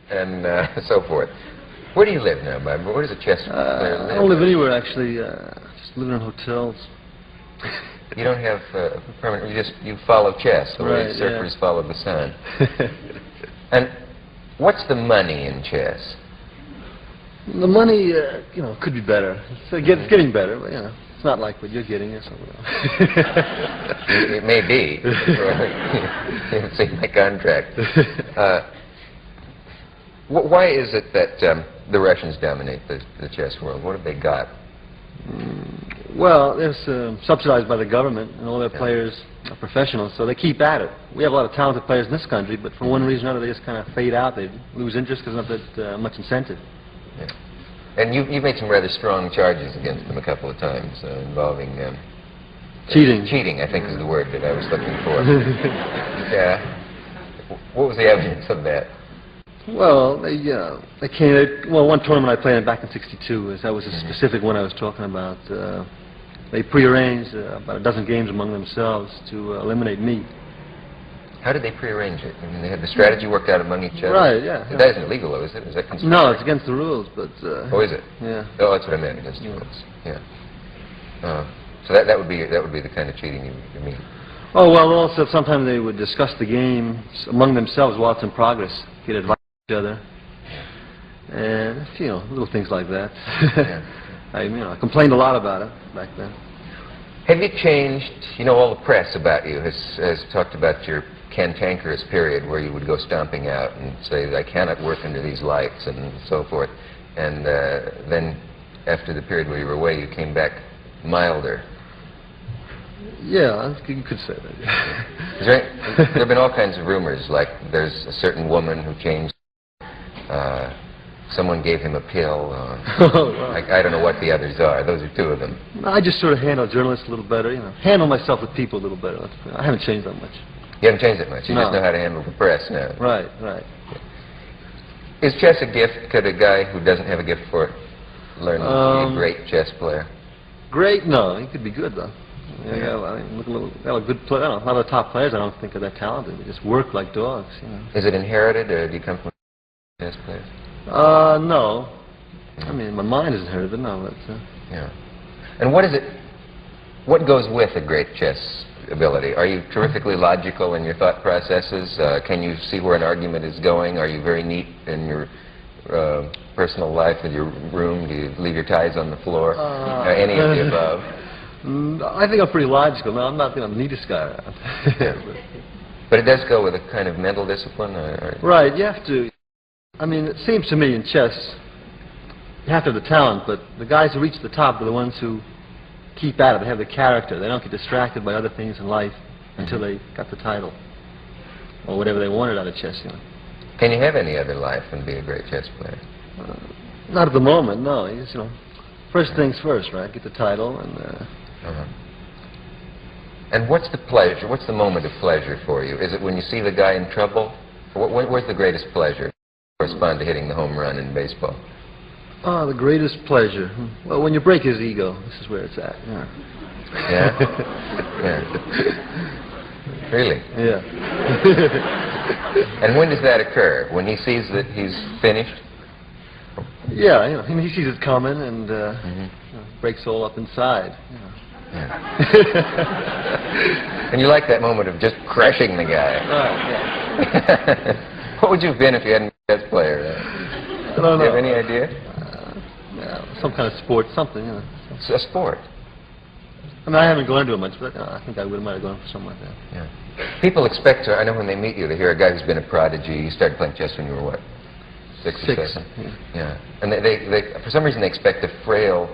and so forth. Where do you live now, Bob? Where does a chess player live? I don't live anywhere, actually. Just living in hotels. You don't have permanent. You follow chess the way surfers follow the sun. And what's the money in chess? The money, could be better. It's getting better, but it's not like what you're getting or something else. It may be. It's in my contract. Why is it that the Russians dominate the chess world? What have they got? Well, it's subsidized by the government, and all their players are professionals, so they keep at it. We have a lot of talented players in this country, but for one reason or another, they just kind of fade out. They lose interest because there's not that much incentive. Yeah. And you've made some rather strong charges against them a couple of times involving cheating. Cheating, I think, is the word that I was looking for. Yeah. What was the evidence of that? Well, they came. Well, one tournament I played in back in '62. That was a specific one I was talking about. They prearranged about a dozen games among themselves to eliminate me. How did they prearrange it? I mean, they had the strategy worked out among each other. Right. Yeah. That isn't illegal, though, is it? Is that considered? No, it's against the rules, but. Oh, is it? Yeah. Oh, that's what I meant. Against the rules. Yeah. So that would be the kind of cheating you mean. Oh well, also sometimes they would discuss the games among themselves while it's in progress, get advice from each other, and little things like that. Yeah. I complained a lot about it back then. Have you changed? All the press about you has talked about your cantankerous period where you would go stomping out and say, I cannot work under these lights and so forth. And then after the period where you were away, you came back milder. Yeah, you could say that. There have been all kinds of rumors, like there's a certain woman who changed, someone gave him a pill. I don't know what the others are. Those are two of them. I just sort of handle journalists a little better, handle myself with people a little better. I haven't changed that much. You haven't changed that much. You just know how to handle the press now. Right, right. Is chess a gift? Could a guy who doesn't have a gift for it learn to be a great chess player? Great? No, he could be good, though. Yeah, I mean, look a good player. A lot of the top players I don't think are that talented. They just work like dogs. Is it inherited, or do you come from chess players? No. I mean, my mind is inherited, no. But, yeah. And what is it? What goes with a great chess ability? Are you terrifically logical in your thought processes? Can you see where an argument is going? Are you very neat in your personal life, in your room? Do you leave your ties on the floor? Any of the above? I think I'm pretty logical. No, I'm not the neatest guy around. But it does go with a kind of mental discipline? Right, you have to. I mean, it seems to me in chess, you have to have the talent, but the guys who reach the top are the ones who keep at it. They have the character. They don't get distracted by other things in life until they got the title or whatever they wanted out of chess. Can you have any other life and be a great chess player? Not at the moment, no. You just, first things first, right? Get the title and. And what's the pleasure? What's the moment of pleasure for you? Is it when you see the guy in trouble? Where's the greatest pleasure? Correspond to hitting the home run in baseball. Oh, the greatest pleasure. Well, when you break his ego, this is where it's at. Yeah. Yeah? Yeah. Really? Yeah. And when does that occur? When he sees that he's finished? Yeah, he sees it coming and breaks all up inside. Yeah. And you like that moment of just crushing the guy. Right, yeah. What would you have been if you hadn't been a chess player? I don't know. Do you have any idea? Some kind of sport, something, It's a sport. I mean, I haven't gone into it much, but I think I might have gone for something like that. Yeah. People expect I know when they meet you, they hear a guy who's been a prodigy. You started playing chess when you were what? 6 or 7? Yeah. And they for some reason, they expect a frail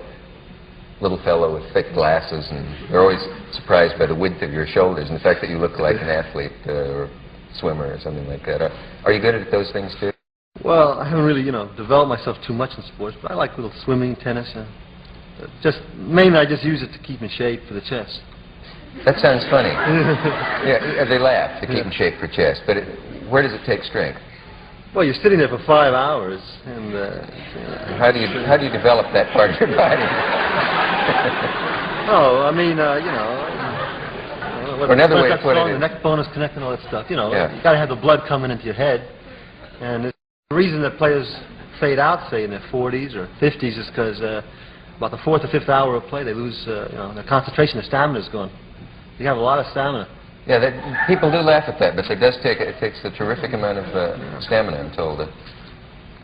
little fellow with thick glasses, and they're always surprised by the width of your shoulders and the fact that you look like an athlete or swimmer or something like that. Are you good at those things too? Well, I haven't really, developed myself too much in sports, but I like little swimming, tennis. Mainly I just use it to keep in shape for the chess. That sounds funny. Yeah, they laugh to keep in shape for chess, but where does it take strength? Well, you're sitting there for 5 hours, and how do you develop that part of your body? Oh, I mean, or another way to put it is the neck bone is connecting, all that stuff. You got to have the blood coming into your head, and The reason that players fade out, say, in their 40s or 50s is because about the 4th or 5th hour of play, they lose, you know, their concentration, their stamina is gone. You have a lot of stamina. Yeah, people do laugh at that, but it takes a terrific amount of stamina, I'm told.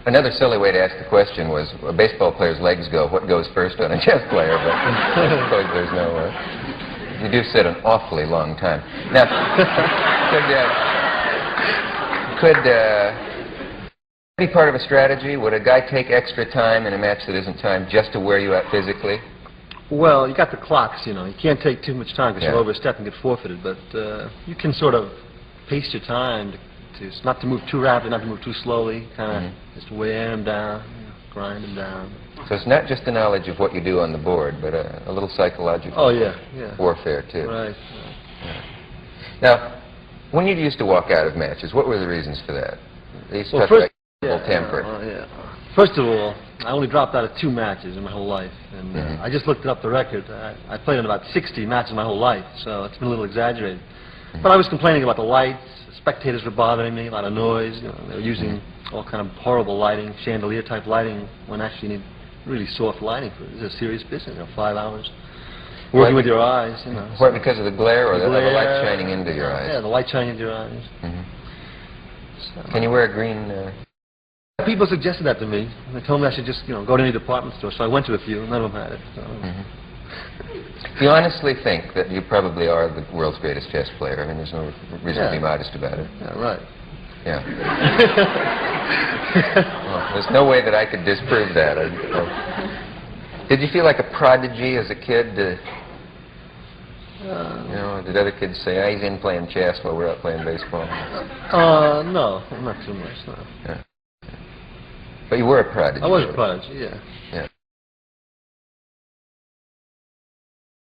Another silly way to ask the question was, a baseball player's legs go, what goes first on a chess player? But I suppose there's no... you do sit an awfully long time. Now, could be part of a strategy? Would a guy take extra time in a match that isn't timed just to wear you out physically? Well, you got the clocks, you know. You can't take too much time because you'll overstep and get forfeited. But you can sort of pace your time to not to move too rapidly, not to move too slowly. Kind of just wear him down, you know, grind him down. So it's not just the knowledge of what you do on the board, but a little psychological warfare too. Right. Yeah. Now, when you used to walk out of matches, what were the reasons for that? They used to talk about temper. First of all, I only dropped out of 2 matches in my whole life, and I just looked up the record. I played in about 60 matches my whole life, so it's been a little exaggerated. But I was complaining about the lights. Spectators were bothering me, a lot of noise. You know, they were using all kind of horrible lighting, chandelier-type lighting, when actually you need really soft lighting. It's a serious business, you know, 5 hours. Working with your eyes, you know. What, because of the glare or the light shining into your eyes? Yeah, the light shining into your eyes. So. Can you wear a green... People suggested that to me. They told me I should just, you know, go to any department store. So I went to a few, and none of them had it. So. You honestly think that you probably are the world's greatest chess player? I mean, there's no reason to be modest about it. Yeah, right. Yeah. Well, there's no way that I could disprove that. Did you feel like a prodigy as a kid? You know, did other kids say, "Ah, he's in playing chess while we're out playing baseball"? No, not too much. No. Yeah. But you were a prodigy. I was a prodigy. Yeah. Yeah.